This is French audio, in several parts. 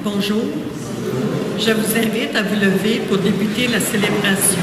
Bonjour. Je vous invite à vous lever pour débuter la célébration.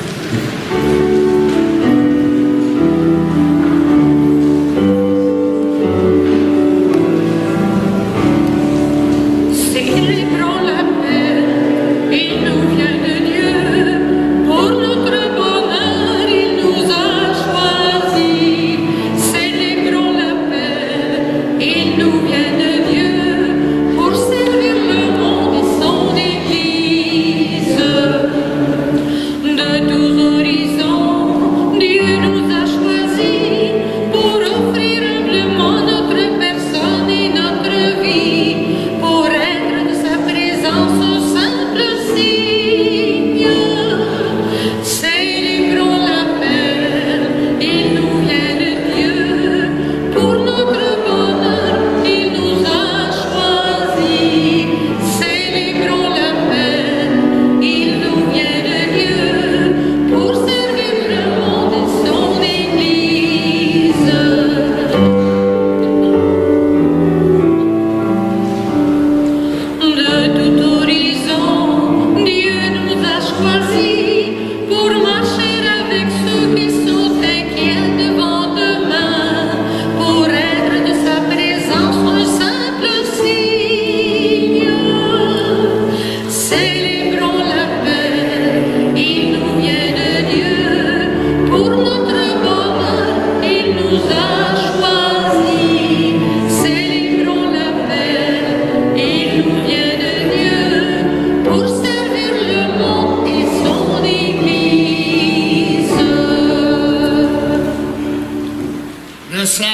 Nous sommes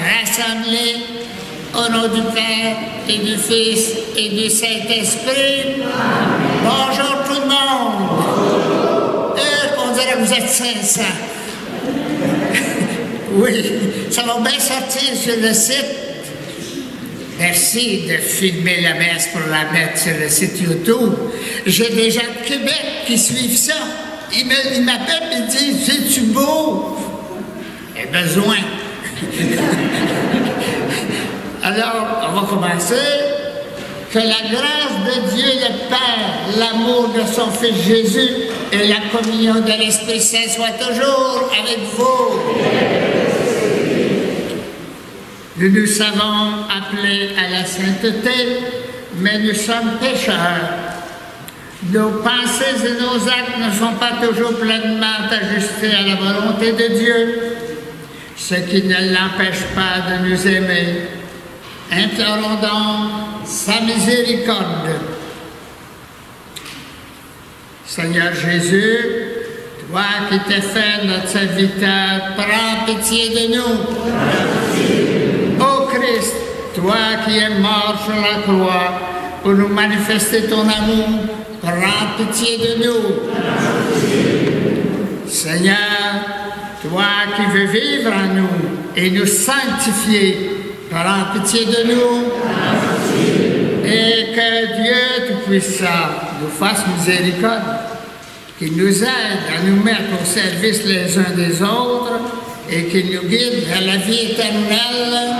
rassemblés au nom du Père et du Fils et du Saint-Esprit. Bonjour tout le monde. On dirait que vous êtes sincères. Oui, ça va bien sortir sur le site. Merci de filmer la messe pour la mettre sur le site YouTube. J'ai des gens de Québec qui suivent ça. Ils m'appellent et me disent « C'est-tu beau? » J'ai besoin. Alors, on va commencer. Que la grâce de Dieu le Père, l'amour de son Fils Jésus et la communion de l'Esprit Saint soient toujours avec vous. Nous nous savons appelés à la sainteté, mais nous sommes pécheurs. Nos pensées et nos actes ne sont pas toujours pleinement ajustés à la volonté de Dieu, ce qui ne l'empêche pas de nous aimer. Implorons donc sa miséricorde. Seigneur Jésus, toi qui t'es fait notre serviteur, prends pitié de nous. Ô Christ, toi qui es mort sur la croix pour nous manifester ton amour, prends pitié de nous. Seigneur, toi qui veux vivre en nous et nous sanctifier, prends pitié de nous. Et que Dieu Tout-Puissant nous fasse miséricorde, qu'il nous aide à nous mettre au service les uns des autres et qu'il nous guide vers la vie éternelle.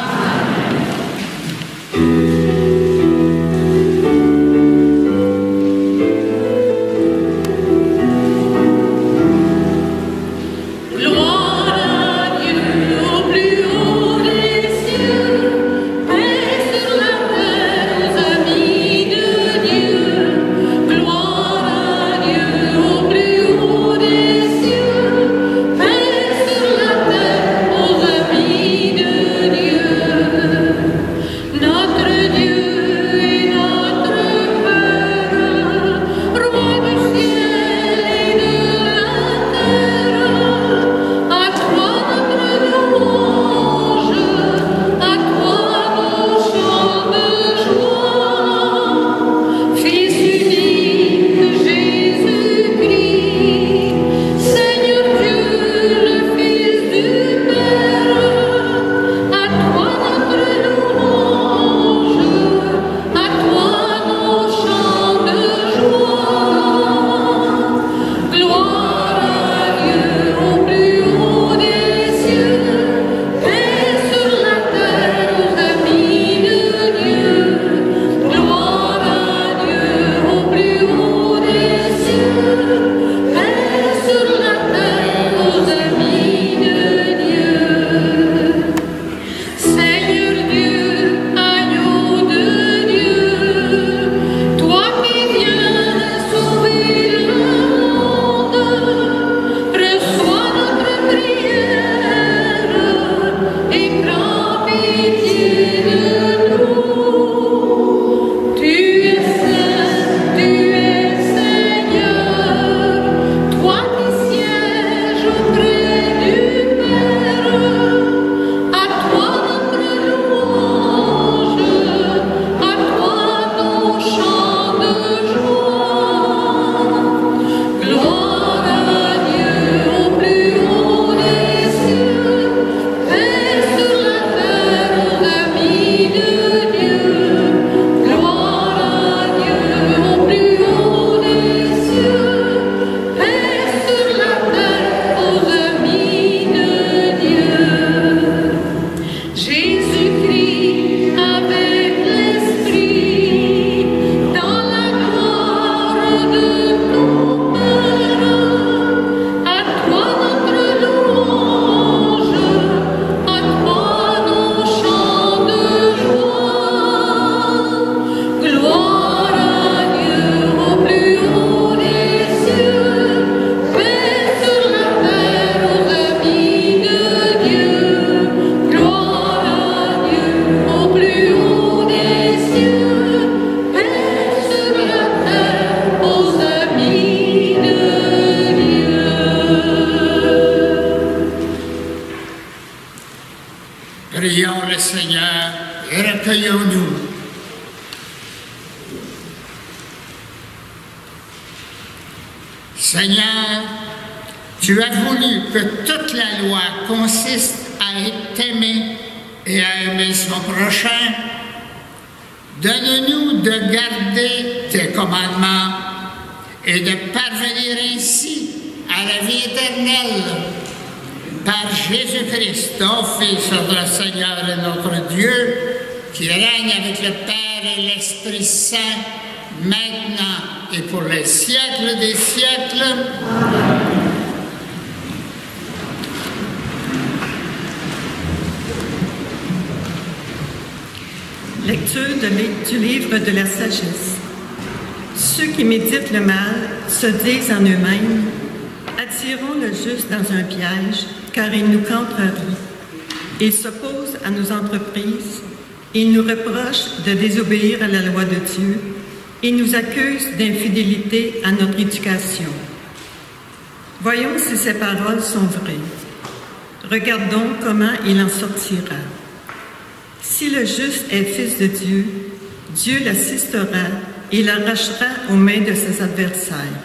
Notre recueillons-nous. Seigneur, tu as voulu que toute la loi consiste à t'aimer et à aimer son prochain. Donne-nous de garder tes commandements et de parvenir ainsi à la vie éternelle. Par Jésus-Christ, ton Fils, notre Seigneur et notre Dieu, qui règne avec le Père et l'Esprit Saint, maintenant et pour les siècles des siècles. Amen. Lecture du livre de la sagesse. Ceux qui méditent le mal se disent en eux-mêmes: attirons le juste dans un piège, car il nous contrarie. Il s'oppose à nos entreprises, il nous reproche de désobéir à la loi de Dieu, il nous accuse d'infidélité à notre éducation. Voyons si ces paroles sont vraies. Regardons comment il en sortira. Si le juste est fils de Dieu, Dieu l'assistera et l'arrachera aux mains de ses adversaires.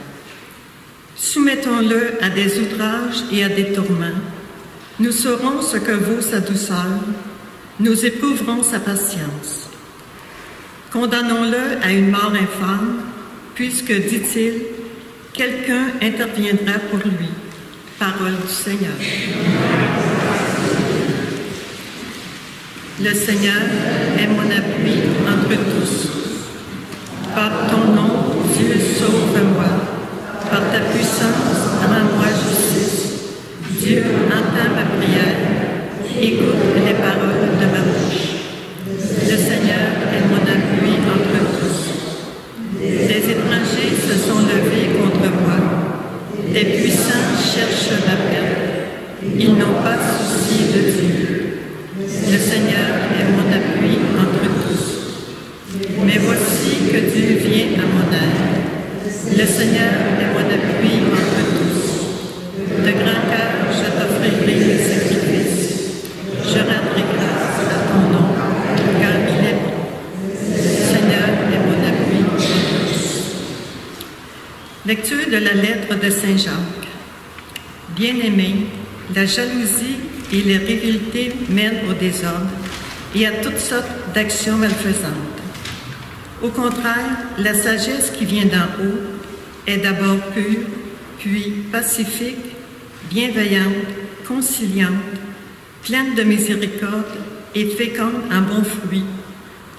Soumettons-le à des outrages et à des tourments. Nous saurons ce que vaut sa douceur. Nous éprouverons sa patience. Condamnons-le à une mort infâme, puisque, dit-il, quelqu'un interviendra pour lui. Parole du Seigneur. Le Seigneur est mon appui entre tous. Par ton nom, Dieu, sauve-moi. Par ta puissance, rends-moi justice. Dieu, entend ma prière. Écoute les paroles de ma bouche. Le Seigneur est mon appui entre tous. Des étrangers se sont levés contre moi. Des puissants cherchent ma peine. Ils n'ont pas souci de Dieu. Le Seigneur est mon appui entre tous. Mais voici que Dieu vient à mon aide. Le Seigneur est mon appui entre tous. De grand cœur, je t'offrirai les sacrifices. Je rendrai grâce à ton nom, car il est bon. Le Seigneur est mon appui entre tous. Lecture de la lettre de Saint Jacques. Bien-aimés, la jalousie et les rivalités mènent au désordre et à toutes sortes d'actions malfaisantes. Au contraire, la sagesse qui vient d'en haut est d'abord pure, puis pacifique, bienveillante, conciliante, pleine de miséricorde et féconde en bons fruits,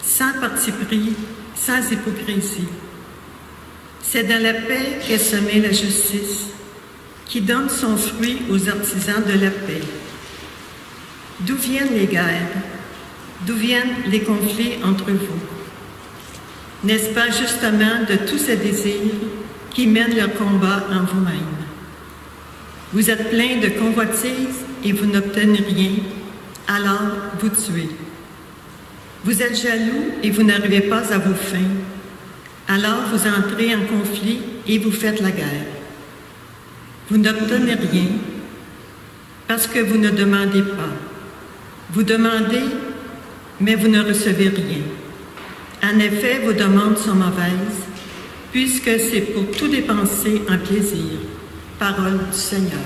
sans parti pris, sans hypocrisie. C'est dans la paix qu'est semée la justice, qui donne son fruit aux artisans de la paix. D'où viennent les guerres? D'où viennent les conflits entre vous? N'est-ce pas justement de tous ces désirs qui mènent leur combat en vous-même? Vous êtes plein de convoitises et vous n'obtenez rien, alors vous tuez. Vous êtes jaloux et vous n'arrivez pas à vos fins, alors vous entrez en conflit et vous faites la guerre. Vous n'obtenez rien parce que vous ne demandez pas. Vous demandez, mais vous ne recevez rien. En effet, vos demandes sont mauvaises, puisque c'est pour tout dépenser en plaisir. Parole du Seigneur.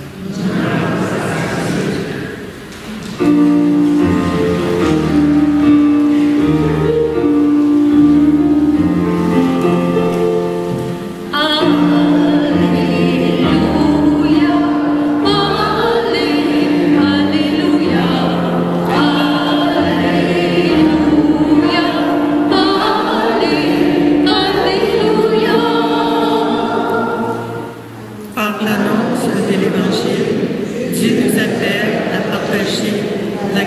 Par l'annonce de l'Évangile, Dieu nous appelle à partager la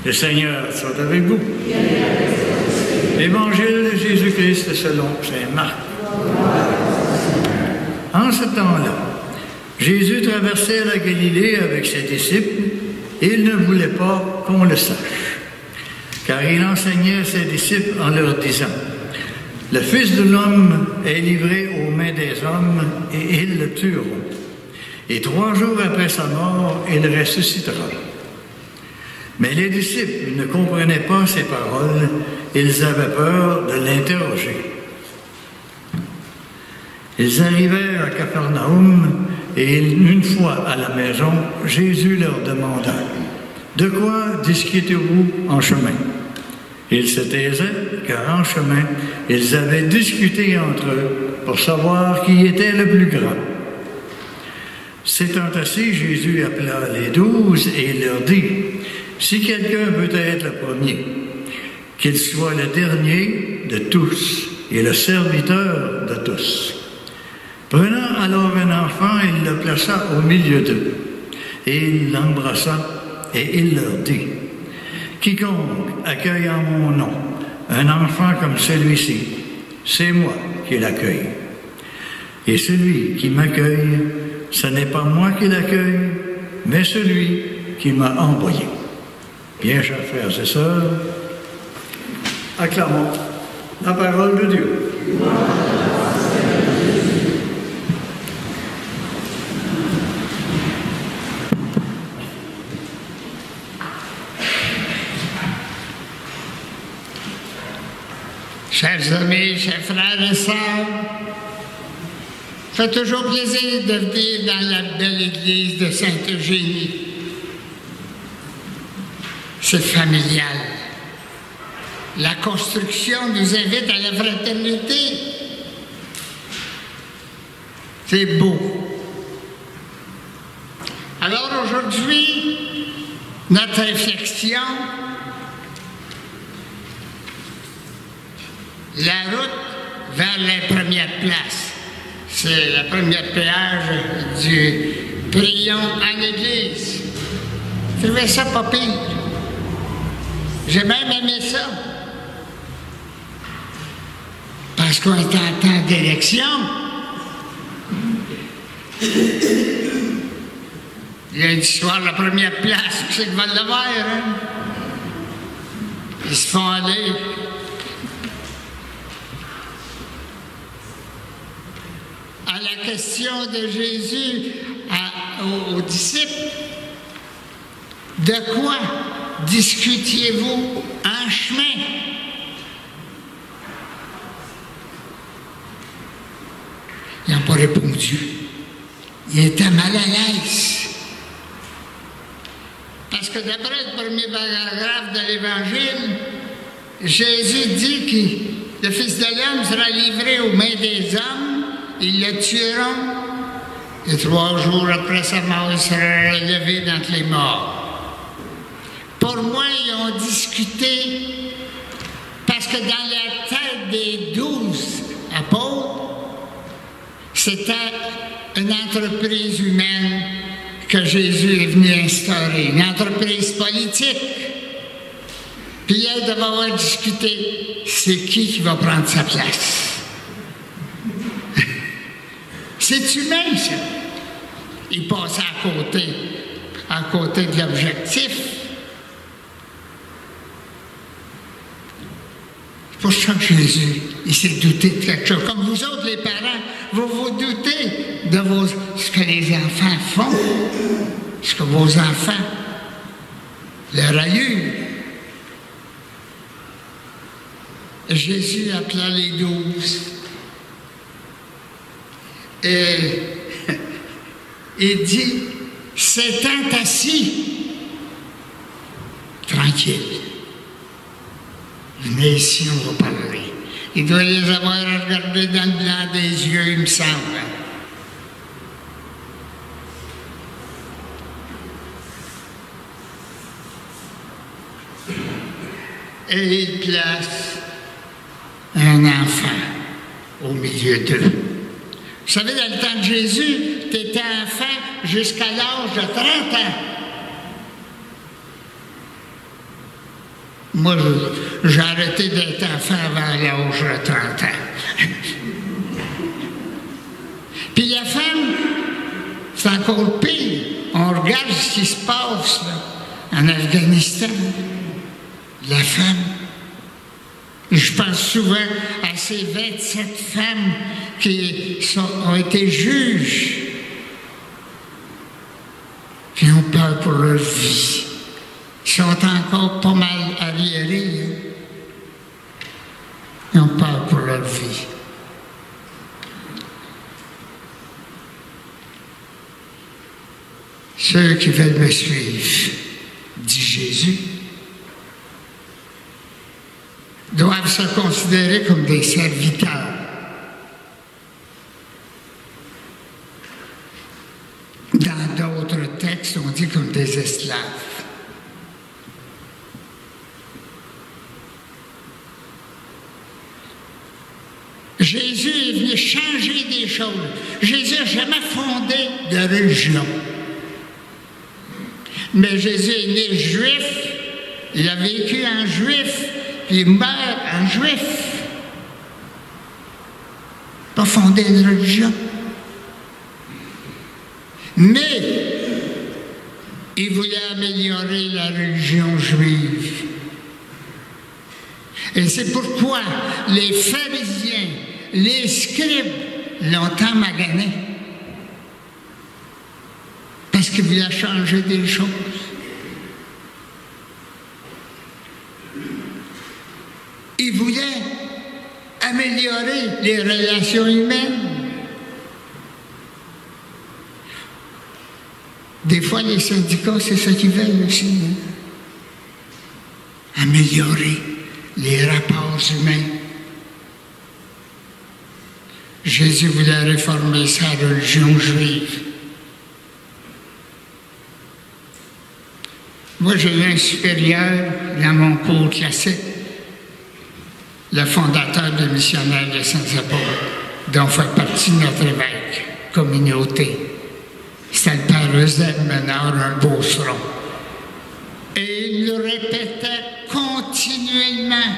Le Seigneur soit avec vous. Évangile de Jésus-Christ selon saint Marc. En ce temps-là, Jésus traversait la Galilée avec ses disciples et il ne voulait pas qu'on le sache, car il enseignait ses disciples en leur disant: « Le Fils de l'homme est livré aux mains des hommes et ils le tueront. Et 3 jours après sa mort, il ressuscitera. » Mais les disciples ne comprenaient pas ces paroles, ils avaient peur de l'interroger. Ils arrivèrent à Capharnaüm et une fois à la maison, Jésus leur demanda: « De quoi discutez-vous en chemin ?» Ils se taisaient, car en chemin, ils avaient discuté entre eux pour savoir qui était le plus grand. S'étant assis, Jésus appela les 12 et il leur dit: « Si quelqu'un veut être le premier, qu'il soit le dernier de tous et le serviteur de tous. » Prenant alors un enfant, il le plaça au milieu d'eux, et il l'embrassa, et il leur dit: « Quiconque accueille en mon nom un enfant comme celui-ci, c'est moi qui l'accueille. Et celui qui m'accueille, ce n'est pas moi qui l'accueille, mais celui qui m'a envoyé. » Bien, chers frères et sœurs, acclamons la parole de Dieu. Chers amis, chers frères et sœurs, ça fait toujours plaisir de venir dans la belle église de Sainte-Eugénie. C'est familial. La construction nous invite à la fraternité. C'est beau. Alors aujourd'hui, notre réflexion, la route vers les premières places. C'est la première péage du Prions à l'église. Je trouvais ça pas pire. J'ai même aimé ça. Parce qu'on est en temps d'élection. Lundi soir, la première place, c'est le Val-de-Vert, hein? Ils se font aller. À la question de Jésus aux disciples, de quoi discutiez-vous en chemin? Ils n'ont pas répondu. Ils étaient mal à l'aise. Parce que d'après le premier paragraphe de l'Évangile, Jésus dit que le Fils de l'homme sera livré aux mains des hommes, ils le tueront, et 3 jours après sa mort, il sera relevé d'entre les morts. Pour moi, ils ont discuté parce que dans la tête des 12 apôtres, c'était une entreprise humaine que Jésus est venu instaurer, une entreprise politique. Puis elle devait avoir discuté, c'est qui va prendre sa place. C'est humain, ça. Il passait à côté de l'objectif. C'est pour ça que Jésus, il s'est douté de quelque chose. Comme vous autres, les parents, vous vous doutez de ce que les enfants font, ce que vos enfants leur aïeux. Jésus appela les 12. Et il dit, s'étant assis, tranquille. Venez ici, on va parler. Il doit les avoir regardés dans le blanc des yeux, il me semble. Et il place un enfant au milieu d'eux. Vous savez, dans le temps de Jésus, tu étais enfant jusqu'à l'âge de 30 ans. Moi, j'ai arrêté d'être enfant avant l'âge de 30 ans. Puis la femme, c'est encore pire. On regarde ce qui se passe là, en Afghanistan. La femme. Je pense souvent à ces 27 femmes qui ont été juges. Puis ont peur pour leur vie. Ils sont encore pas mal arriérés. Hein? Ils ont peur pour leur vie. Ceux qui veulent me suivre, dit Jésus, doivent se considérer comme des serviteurs. Dans d'autres textes, on dit comme des esclaves. Jésus est venu changer des choses. Jésus n'a jamais fondé de religion. Mais Jésus est né juif, il a vécu en juif, puis il meurt en juif. Pas fondé une religion. Mais il voulait améliorer la religion juive. Et c'est pourquoi les pharisiens, les scribes l'ont tant magané. Parce qu'il voulait changer des choses. Il voulait améliorer les relations humaines. Des fois, les syndicats, c'est ce qu'ils veulent aussi. Hein? Améliorer les rapports humains. Jésus voulait réformer sa religion juive. Moi, j'ai eu un supérieur dans mon cours classique, le fondateur des missionnaires de Saint-Apôtre, dont fait partie notre évêque, communauté. C'était le père Eusèbe Ménard, un beauceron. Et il le répétait continuellement.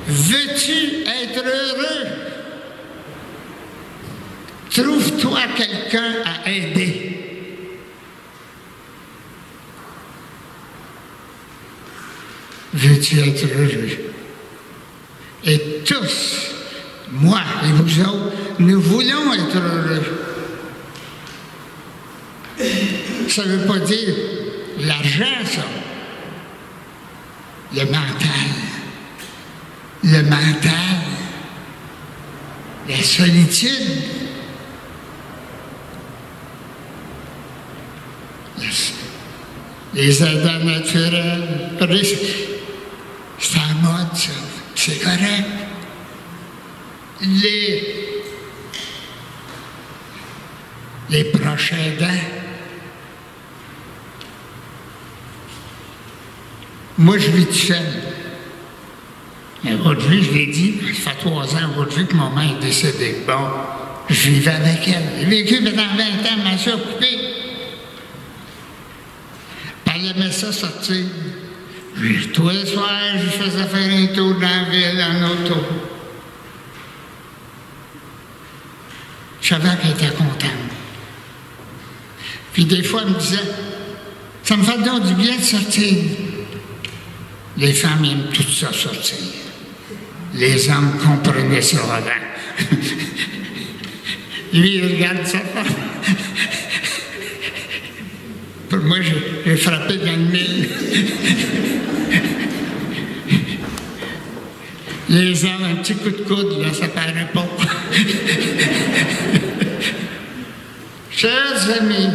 Veux-tu être heureux? Trouve-toi quelqu'un à aider. Veux-tu être heureux? Et tous, moi et vous autres, nous voulons être heureux. Ça ne veut pas dire l'argent, ça. Le mental. Le mental. La solitude. Les aidants naturels. C'est en mode, ça. C'est correct. Les proches aidants. Moi, je vis tout seul. Aujourd'hui, je l'ai dit, ça fait 3 ans aujourd'hui que mon mère est décédée. Bon, je vivais avec elle. J'ai vécu pendant 20 ans, ma soeur occupée. Elle aimait ça sortir. Tous les soirs, je faisais faire un tour dans la ville en auto. Je savais qu'elle était contente. Puis des fois, elle me disait, ça me fait donc du bien de sortir. Les femmes aiment tout ça sortir. Les hommes comprenaient ça avant. Lui, il regarde sa femme. Pour moi, j'ai frappé dans le mille. Les hommes, un petit coup de coude, là, ça paraît pas. Chers amis,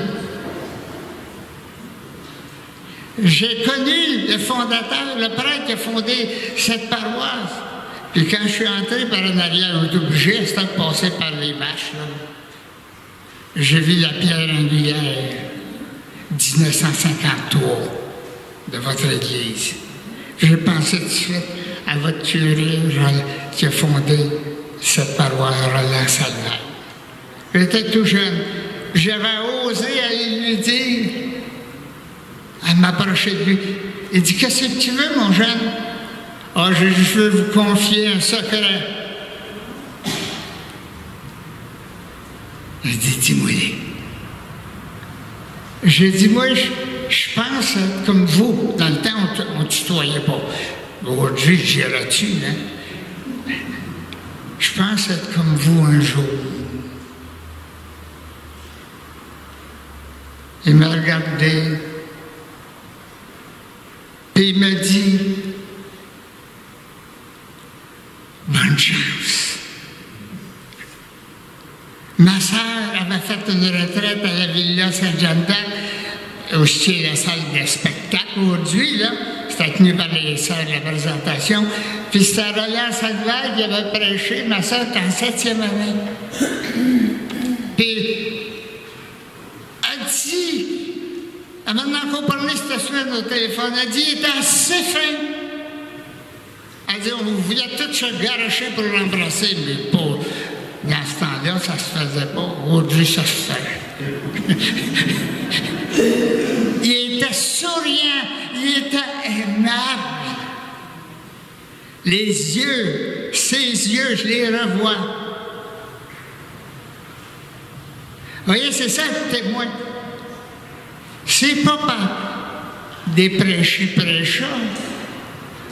j'ai connu le fondateur, le prêtre qui a fondé cette paroisse. Puis quand je suis entré par en arrière, on était obligé de passer par les vaches. Là. J'ai vu la pierre angulaire, 1953, de votre église. J'ai pensé tout de suite à votre curé qui a fondé cette paroisse Roland Salvaire. J'étais tout jeune. J'avais osé aller lui dire, à m'approcher de lui. Il dit, qu'est-ce que tu veux, mon jeune? Ah, je veux vous confier un secret. Il dit, dis-moi. J'ai dit, moi, je pense être comme vous. Dans le temps, on ne tutoyait pas. Aujourd'hui, j'irai dessus, hein? Je pense être comme vous un jour. Il m'a regardé, puis il m'a dit, bonne chance. Ma sœur avait fait une retraite à la Villa Saint-Jean-d'Arc, où c'est la salle de spectacle aujourd'hui, là. C'était tenu par les sœurs de la présentation. Puis c'était à Roland Salvaire qui avait prêché. Ma sœur était en 7e année. Puis, elle dit, elle m'a encore parlé cette semaine au téléphone, elle dit, il était assez fin. Elle dit, on voulait tous se garocher pour l'embrasser, mais pas. Dans ce temps-là, ça se faisait pas. Aujourd'hui, ça se fait. Il était souriant, il était aimable. Les yeux, ses yeux, je les revois. Vous voyez, c'est ça le témoin. C'est pas par des prêcheurs.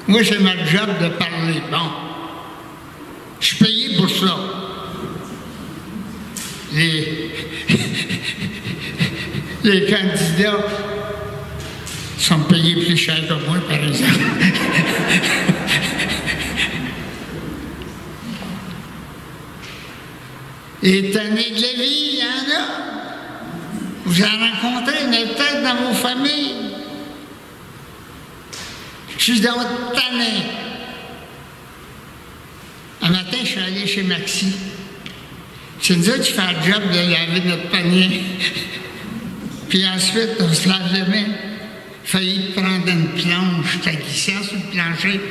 Moi, j'ai ma job de parler. Bon, je suis payé pour ça. Les candidats sont payés plus cher que moi, par exemple. Et tanné de la vie, il y en a. Vous en rencontrez, il y en a peut-être dans vos familles. Je suis dans votre tanné. Un matin, je suis allé chez Maxi. C'est nous autres qui fait le job de laver notre panier. Puis ensuite, on se lave les mains. Failli prendre une planche, t'as glissé sur le plancher.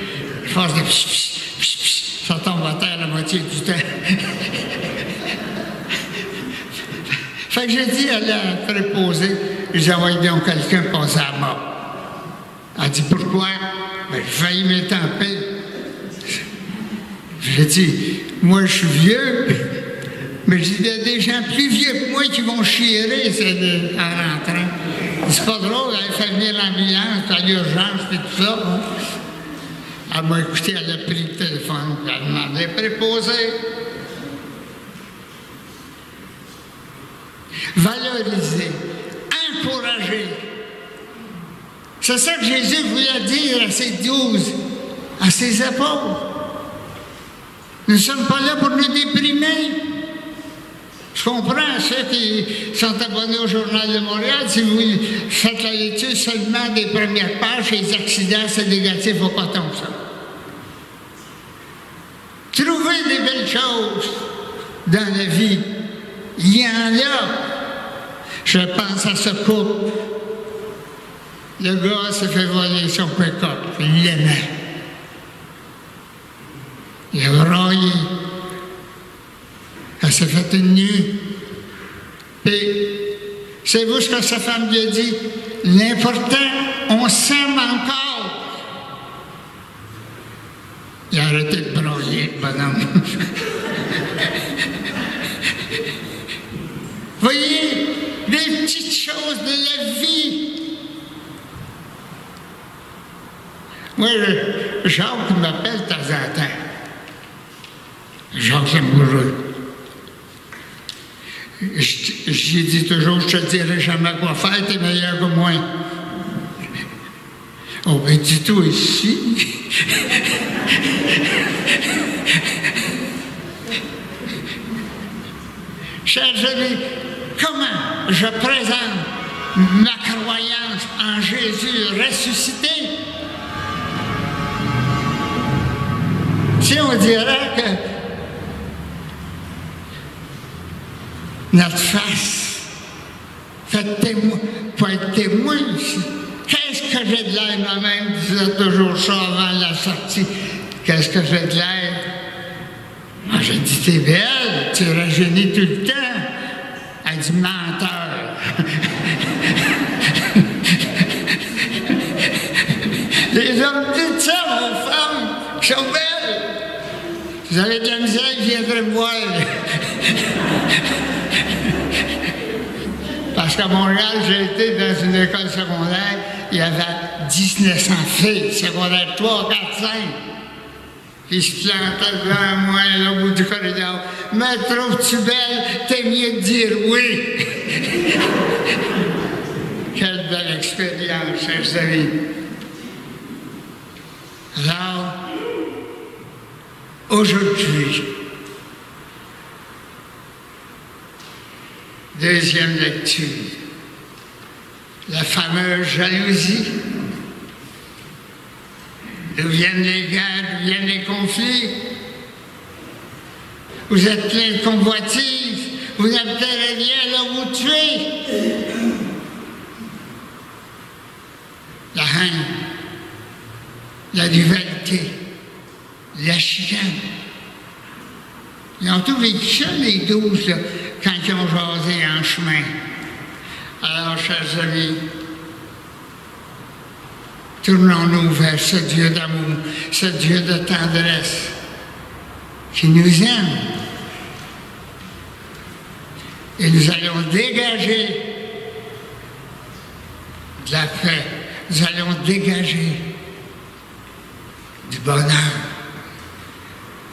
Force de psh, psh, psh, psh, ça tombe à terre la moitié du temps. Fait que j'ai dit à la préposée, j'ai envoyé donc quelqu'un passer à mort. Elle dit, pourquoi? Ben, j'ai failli m'étamper. J'ai dit, moi je suis vieux, mais il y a des gens plus vieux que moi qui vont chier en rentrant. C'est pas drôle, elle fait venir l'ambulance, à l'urgence et tout ça. Hein? Elle m'a écouté, elle a pris le téléphone, elle a demandé préposer. Valoriser, encourager. C'est ça que Jésus voulait dire à ses 12, à ses apôtres. Nous ne sommes pas là pour nous déprimer. Je comprends ceux qui sont abonnés au Journal de Montréal, si vous faites la lecture seulement des premières pages, les accidents, c'est négatif au coton, ça. Trouvez des belles choses dans la vie. Il y en a. Je pense à ce couple. Le gars s'est fait voler son pick-up. Il l'aimait. Il a braillé. Elle s'est fait une nuit. Puis, savez-vous ce que sa femme lui a dit? L'important, on s'aime encore. Il a arrêté de brailler, le bonhomme. Voyez, des petites choses de la vie. Moi, Jacques m'appelle de temps en temps. Jacques Amoureux. J'ai dit toujours, je te dirai jamais quoi faire, t'es meilleur que moi. Oh, ben dis-toi ici. Chers amis, comment je présente ma croyance en Jésus ressuscité? Si on dirait que notre face fait témoin, pour être témoin ici. Qu'est-ce que j'ai de l'air moi-même? Je disais toujours ça avant la sortie. Qu'est-ce que j'ai de l'air? Moi, j'ai dit, t'es belle, tu rajeunis tout le temps. Elle dit, menteur. Les hommes disent ça, mon femme, qui sont belles. Vous avez de la misère, je viendrai me voir. Parce qu'à Montréal, j'ai été dans une école secondaire, il y avait 1900 filles, secondaire 3, 4, 5. Ils se plantaient devant moi, là, au bout du corridor. Me trouves-tu belle? T'es mieux de dire oui. Quelle belle expérience, chers amis. Alors, aujourd'hui, deuxième lecture, la fameuse jalousie. D'où viennent les guerres, d'où viennent les conflits. Vous êtes plein de convoitises, vous n'obtenez rien là où vous tuez. La haine, la rivalité, la chicane. Ils ont tous vécu ça, les 12, là, quand ils ont jasé en chemin. Alors, chers amis, tournons-nous vers ce Dieu d'amour, ce Dieu de tendresse, qui nous aime. Et nous allons dégager de la paix, nous allons dégager du bonheur.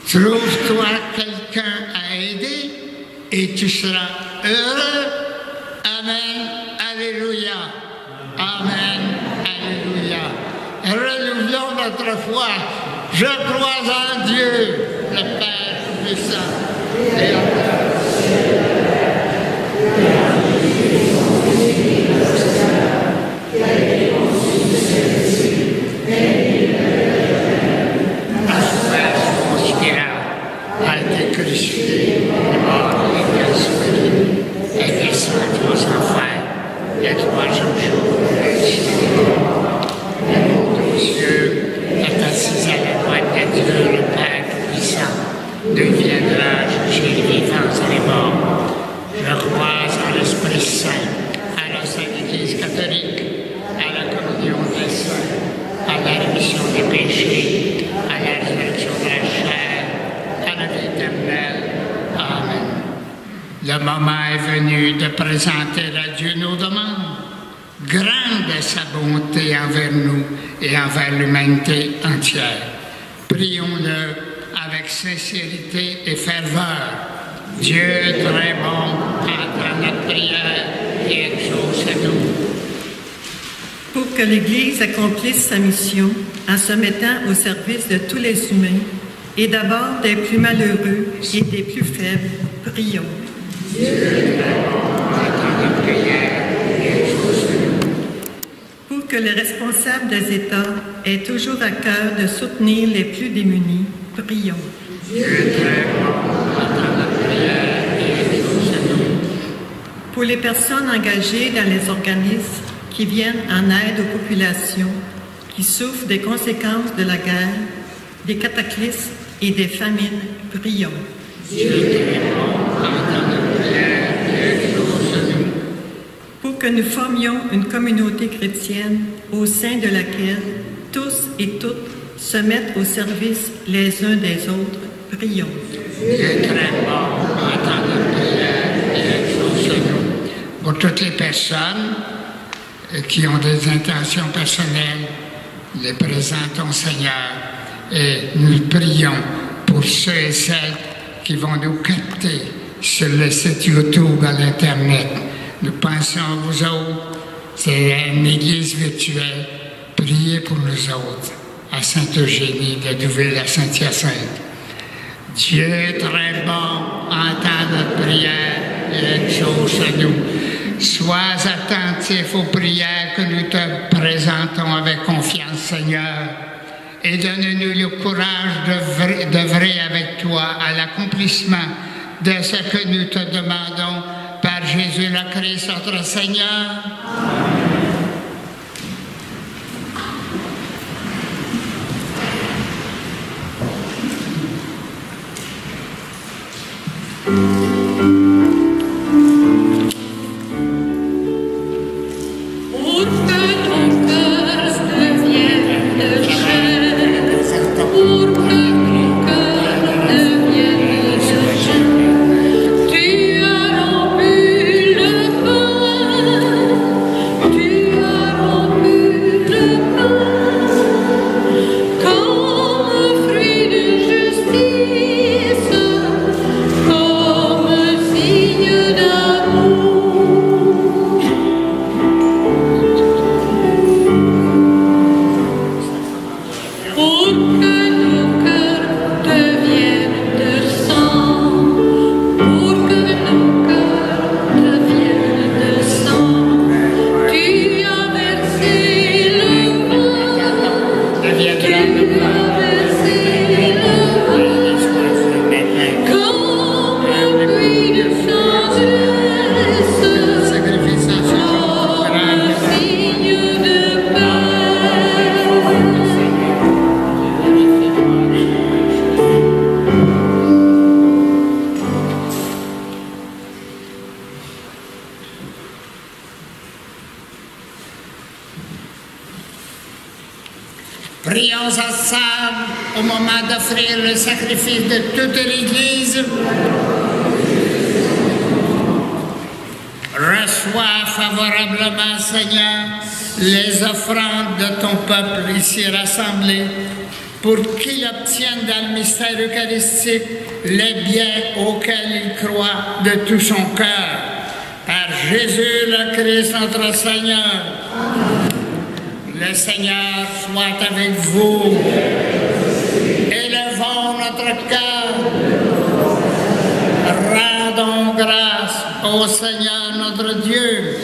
Trouve-toi quelqu'un à aider et tu seras heureux. Amen. Alléluia. Amen. Alléluia. Renouvelons notre foi. Je crois en Dieu, le Père puissant et a été crucifié, mort et ressuscité, et descendu aux enfers, le troisième jour, ressuscité. Le monde aux cieux est assis à la droite de Dieu, le Père puissant, deviendra juger les vivants et les morts. Je crois en l'Esprit Saint, à la Sainte Église catholique, à la communion des saints, à la rémission des péchés, à la résurrection de la chair, à la vie éternelle. Amen. Le moment est venu de présenter à Dieu nos demandes. Grande est sa bonté envers nous et envers l'humanité entière. Prions-le avec sincérité et ferveur. Dieu très bon, entend notre prière et exauce-nous. Pour que l'Église accomplisse sa mission en se mettant au service de tous les humains, et d'abord des plus malheureux et des plus faibles, prions. Dieu très bon, entend notre prière et exauce-nous. Pour que les responsables des États aient toujours à cœur de soutenir les plus démunis, prions. Dieu très bon, entend notre prière et exauce-nous. Pour les personnes engagées dans les organismes qui viennent en aide aux populations qui souffrent des conséquences de la guerre, des cataclysmes et des famines, prions. Dieu très bon, entend notre prière et exauce-nous. Pour que nous formions une communauté chrétienne au sein de laquelle tous et toutes se mettent au service les uns des autres, prions. Dieu très bon, entend notre prière et exauce-nous. Pour toutes les personnes qui ont des intentions personnelles, les présentons, Seigneur, et nous prions pour ceux et celles qui vont nous capter sur le site YouTube, à l'Internet. Nous pensons à vous autres. C'est une église virtuelle. Priez pour nous autres, à Sainte-Eugénie, de Douville, à Saint-Hyacinthe. Dieu très bon, entend notre prière et exauce-nous. Sois attentif aux prières que nous te présentons avec confiance, Seigneur, et donne-nous le courage d'œuvrer avec toi à l'accomplissement de ce que nous te demandons par Jésus le Christ, notre Seigneur. Que ton cœur devienne viendra nous voir. Prions ensemble au moment d'offrir le sacrifice de toute l'Église. Reçois favorablement, Seigneur, les offrandes de ton peuple ici rassemblé, pour qu'il obtienne dans le mystère eucharistique les biens auxquels il croit de tout son cœur. Par Jésus le Christ notre Seigneur. Le Seigneur soit avec vous. Élevons notre cœur. Rendons grâce au Seigneur notre Dieu.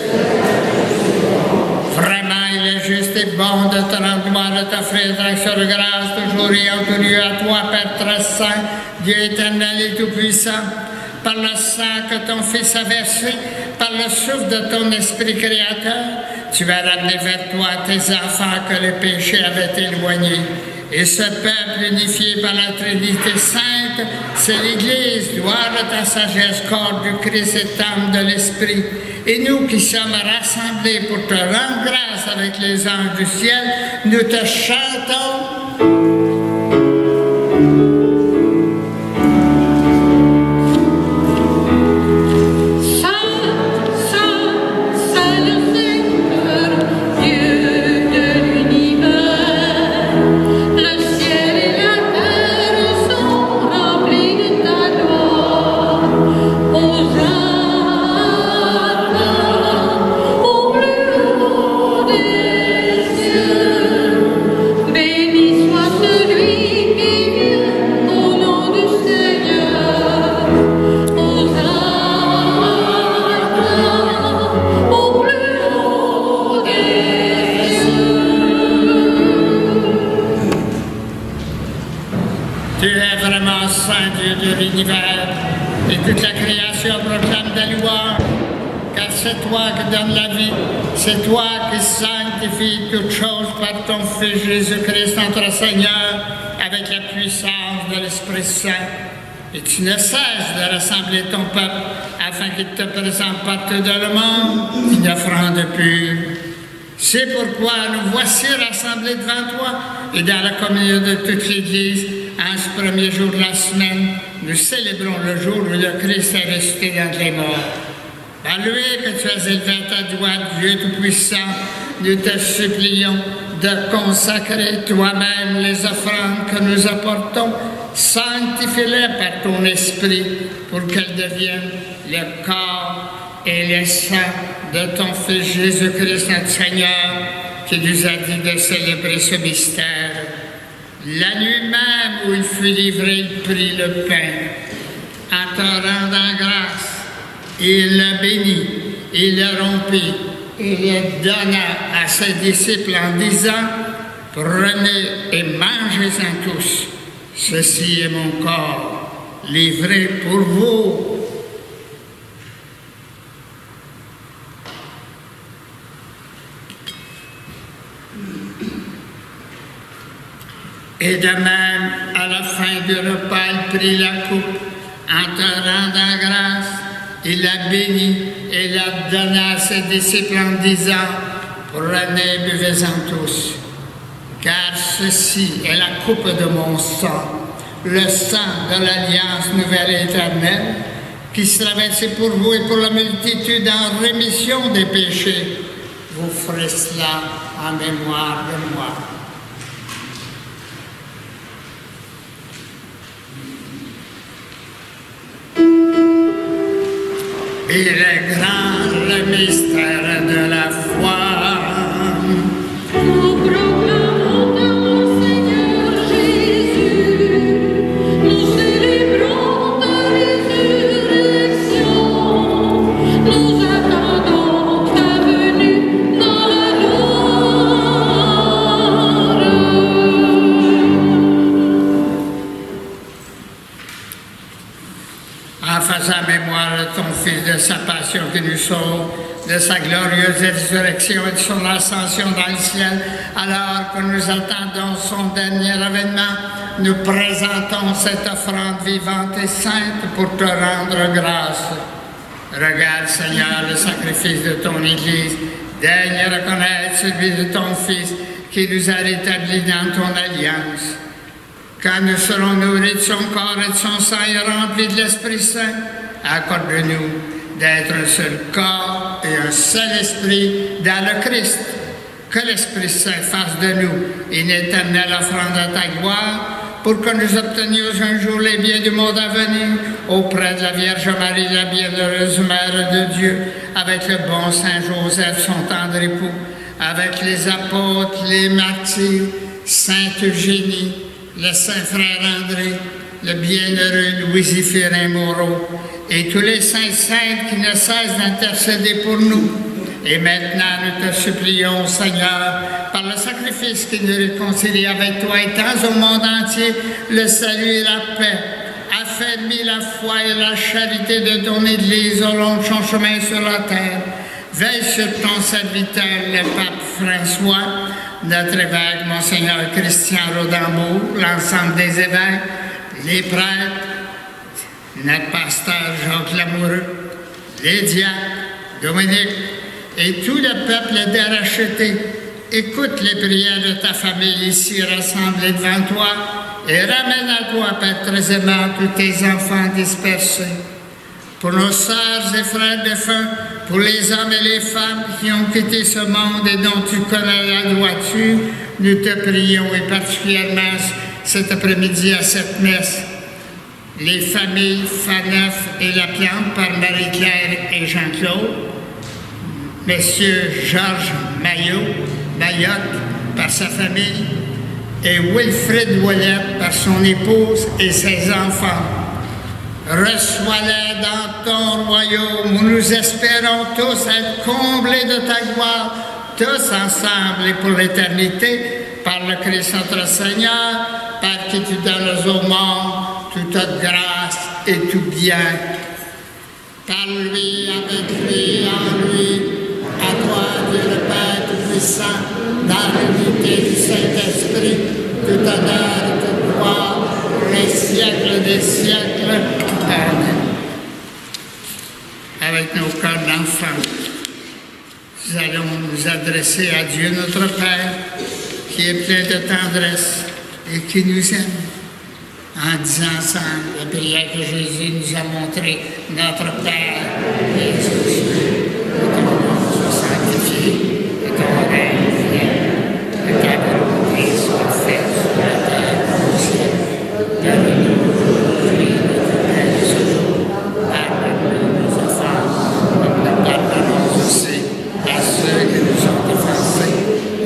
Vraiment, il est juste et bon de te rendre gloire, de t'offrir l'action de grâce, toujours et en tout lieu à toi, Père très saint, Dieu éternel et tout-puissant, par le sang que ton Fils a versé, par le souffle de ton Esprit créateur, tu vas ramener vers toi tes enfants que le péché avait éloignés. Et ce peuple unifié par la Trinité Sainte, c'est l'Église, gloire de ta sagesse, corps du Christ et âme de l'Esprit. Et nous qui sommes rassemblés pour te rendre grâce avec les anges du ciel, nous te chantons. Et toute la création proclame ta louange, car c'est toi qui donnes la vie, c'est toi qui sanctifies toutes choses par ton Fils Jésus-Christ, notre Seigneur, avec la puissance de l'Esprit Saint. Et tu ne cesses de rassembler ton peuple afin qu'il te présente partout dans le monde une offrande pure. C'est pourquoi nous voici rassemblés devant toi et dans la communion de toute l'Église, en ce premier jour de la semaine, nous célébrons le jour où le Christ est ressuscité d'entre les morts. Par lui que tu as élevé à ta droite, Dieu Tout-Puissant, nous te supplions de consacrer toi-même les offrandes que nous apportons, sanctifie-les par ton Esprit pour qu'elles deviennent le corps et le sang de ton Fils Jésus-Christ notre Seigneur, qui nous a dit de célébrer ce mystère. La nuit même où il fut livré, il prit le pain. En te rendant grâce, il le bénit, il le rompit, et le donna à ses disciples en disant, « Prenez et mangez-en tous. Ceci est mon corps, livré pour vous. » Et de même, à la fin du repas, il prit la coupe, en te rendant grâce, il la bénit et la donna à ses disciples en disant, « Prenez, buvez-en tous, car ceci est la coupe de mon sang, le sang de l'Alliance nouvelle et éternelle, qui sera versé pour vous et pour la multitude en rémission des péchés. Vous ferez cela en mémoire de moi. » Il est grand le mystère de la foi. Nous proclamons ton Seigneur Jésus, nous célébrons ta résurrection, nous attendons ta venue dans la gloire. mort de ton Fils, de sa passion qui nous sauve, de sa glorieuse résurrection et de son ascension dans le ciel, alors que nous attendons son dernier avènement, nous présentons cette offrande vivante et sainte pour te rendre grâce. Regarde, Seigneur, le sacrifice de ton Église, daigne reconnaître celui de ton Fils qui nous a rétablis dans ton alliance. Quand nous serons nourris de son corps et de son sang et remplis de l'Esprit Saint, accorde-nous d'être un seul corps et un seul esprit dans le Christ. Que l'Esprit Saint fasse de nous une éternelle offrande à ta gloire, pour que nous obtenions un jour les biens du monde à venir auprès de la Vierge Marie, la bienheureuse Mère de Dieu, avec le bon Saint Joseph, son tendre époux, avec les apôtres, les martyrs, Sainte Eugénie, le Saint Frère André, le bienheureux Louis-Zéphirin Moreau, et tous les saints et saintes qui ne cessent d'intercéder pour nous. Et maintenant, nous te supplions, Seigneur, par le sacrifice qui nous réconcilie avec toi, étends au monde entier le salut et la paix. Affermis la foi et la charité de ton Église au long de son chemin sur la terre. Veille sur ton serviteur, le pape François, notre évêque, Monseigneur Christian Rodambeau, l'ensemble des évêques, les prêtres, notre pasteur Jacques Lamoureux, les diacres, Dominique, et tout le peuple de racheté. Écoute les prières de ta famille ici rassemblée devant toi et ramène à toi, Père très aimant, tous tes enfants dispersés. Pour nos sœurs et frères défunts, pour les hommes et les femmes qui ont quitté ce monde et dont tu connais la droiture, nous te prions, et particulièrement cet après-midi à cette messe. Les familles Faneuf et Laplante par Marie-Claire et Jean-Claude, Monsieur Georges Mayotte par sa famille, et Wilfrid Ouellette par son épouse et ses enfants. Reçois-les dans ton royaume où nous espérons tous être comblés de ta gloire, tous ensemble et pour l'éternité, par le Christ notre Seigneur, par qui tu donnes au monde toute grâce et tout bien. Par lui, avec lui, en lui, à toi, Dieu le Père Tout-Puissant, dans l'unité du Saint-Esprit, tout honneur et toute gloire, pour les siècles des siècles. Amen. Avec nos cœurs d'enfants, nous allons nous adresser à Dieu notre Père, qui est plein de tendresse et qui nous aime, en disant ensemble la prière que Jésus nous a montrée, notre Père, Jésus, que ton nom soit sanctifié, que ton règne vienne, que ta volonté soit faite sur la terre comme au ciel. Donne-nous aujourd'hui notre pain de ce jour. Pardonne-nous nos offenses, comme nous pardonnons aussi à ceux qui nous ont offensés.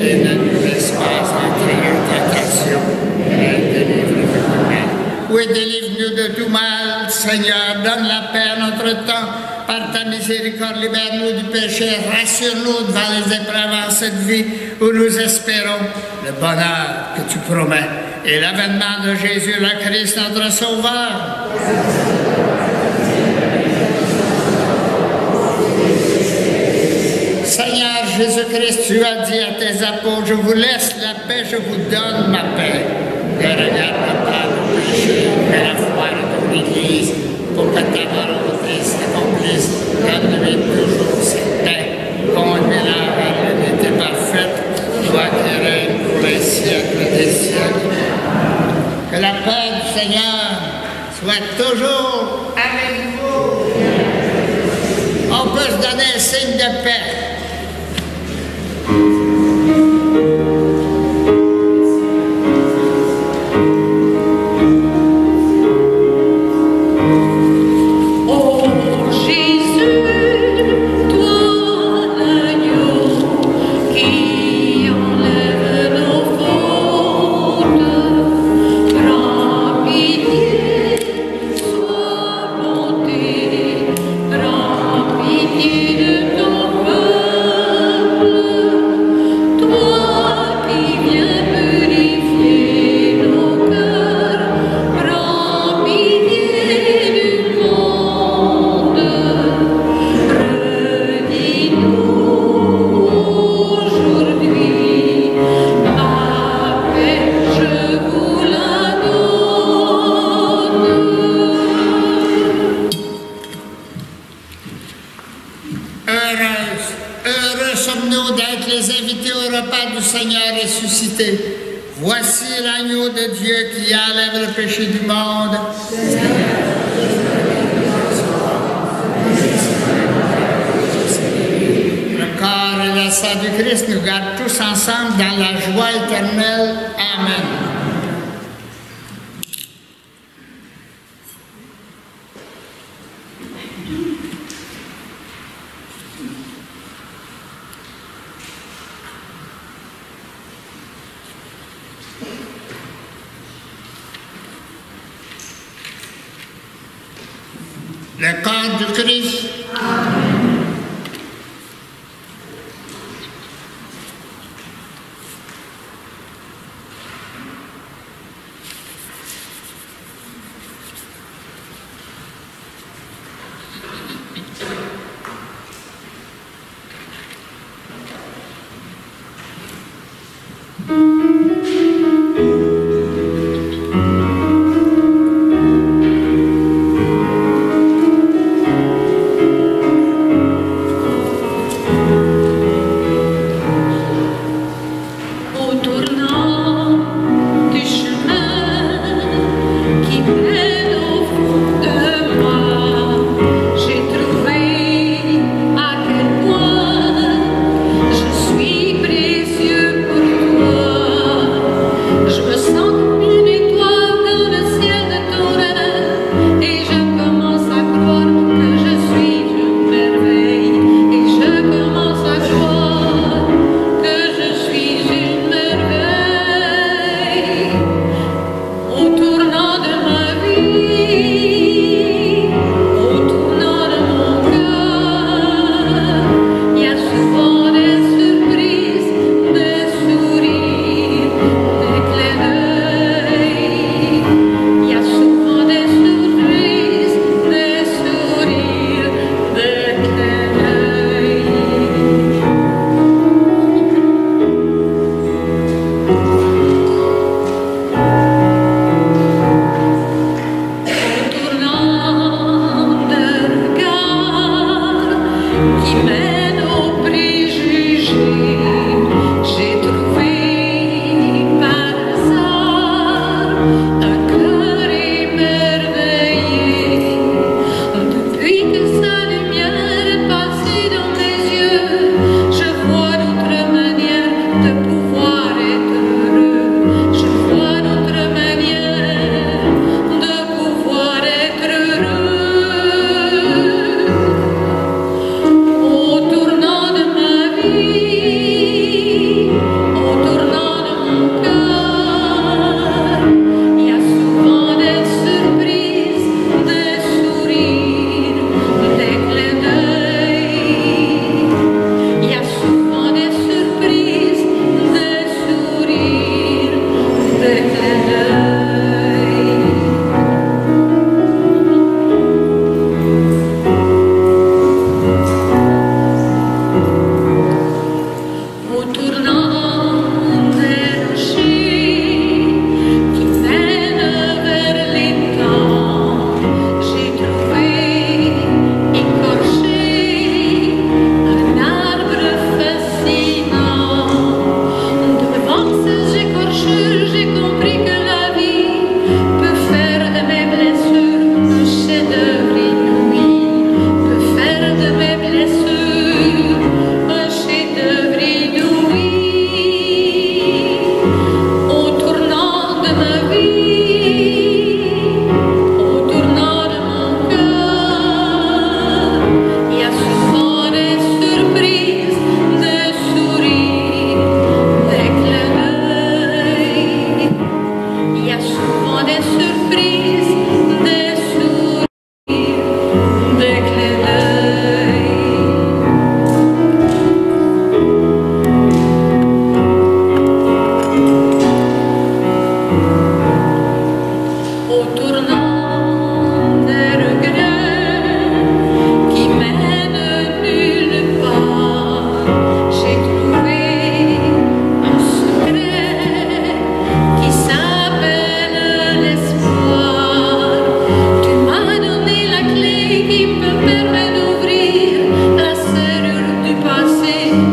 Et ne nous laisse pas entrer en tentation, mais délivre-nous du mal. Oui, délivre-nous de tout mal, Seigneur. Donne la paix à notre temps. Par ta miséricorde, libère-nous du péché. Rassure-nous devant les épreuves en cette vie où nous espérons le bonheur que tu promets et l'avènement de Jésus le Christ, notre Sauveur. Seigneur Jésus-Christ, tu as dit à tes apôtres, je vous laisse la paix, je vous donne ma paix. Ne regarde pas nos péchés, mais la foi de ton Église, pour que ta volonté s'accomplisse. Donne-lui toujours cette paix, conduis-la vers l'unité parfaite, toi qui règnes pour les siècles des siècles. Que la paix du Seigneur soit toujours avec vous. On peut se donner un signe de paix. Prends pitié de ton peuple. Voici l'agneau de Dieu qui enlève le péché du monde. Le corps et le sang du Christ nous gardent tous ensemble dans la joie éternelle. Amen. Le corps du Christ.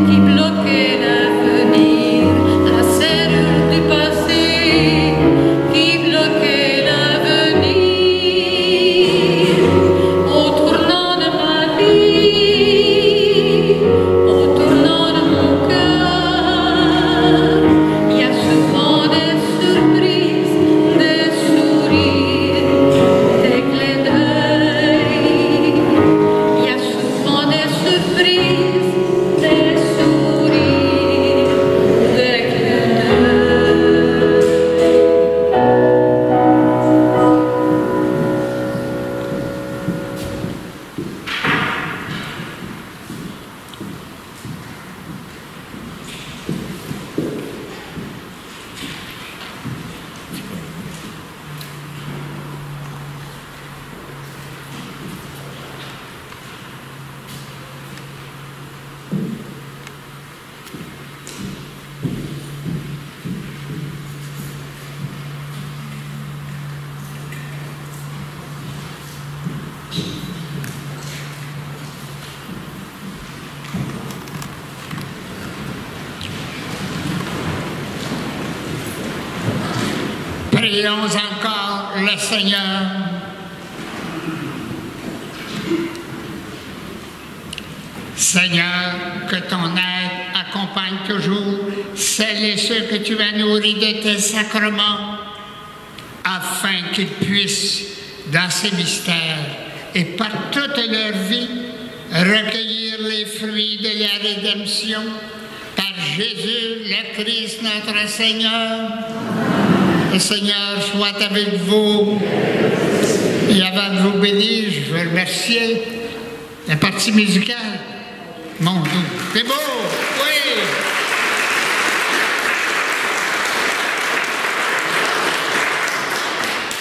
Qui bloquait l'avenir, la serrure du passé. Prions encore le Seigneur. Seigneur, que ton aide accompagne toujours celles et ceux que tu as nourris de tes sacrements, afin qu'ils puissent, dans ces mystères et par toute leur vie, recueillir les fruits de la rédemption. Par Jésus, le Christ, notre Seigneur. Le Seigneur soit avec vous. Et avant de vous bénir, je veux remercier la partie musicale. Mon Dieu, c'est beau, oui!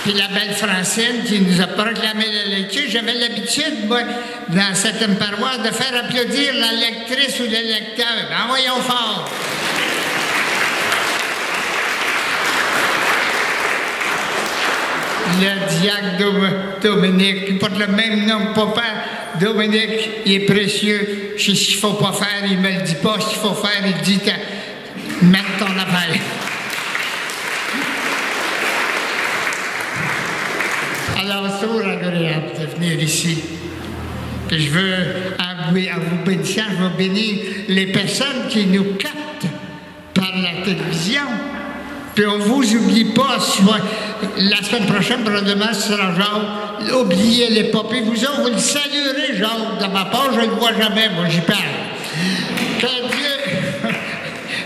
Puis la belle Francine qui nous a proclamé la lecture. J'avais l'habitude, moi, dans certaines paroisses, de faire applaudir la lectrice ou le lecteur. En voyons fort! Le diacre Dominique, qui porte le même nom que papa, Dominique, il est précieux. Je sais ce qu'il ne faut pas faire, il ne me le dit pas. Ce qu'il faut faire, il dit mettre ton affaire. Alors, c'est toujours agréable de venir ici. Puis je veux, en vous bénissant, je veux bénir les personnes qui nous captent par la télévision. Puis on ne vous oublie pas, soit la semaine prochaine, probablement, ce sera Jacques. Oubliez-les pas. Puis vous autres, vous le saluerez, Jacques, de ma part, je ne le vois jamais, moi, j'y parle.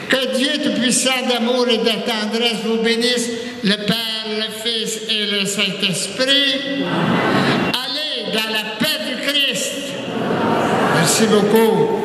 Que Dieu Tout-Puissant d'amour et de tendresse vous bénisse, le Père, le Fils et le Saint-Esprit. Allez dans la paix du Christ. Merci beaucoup.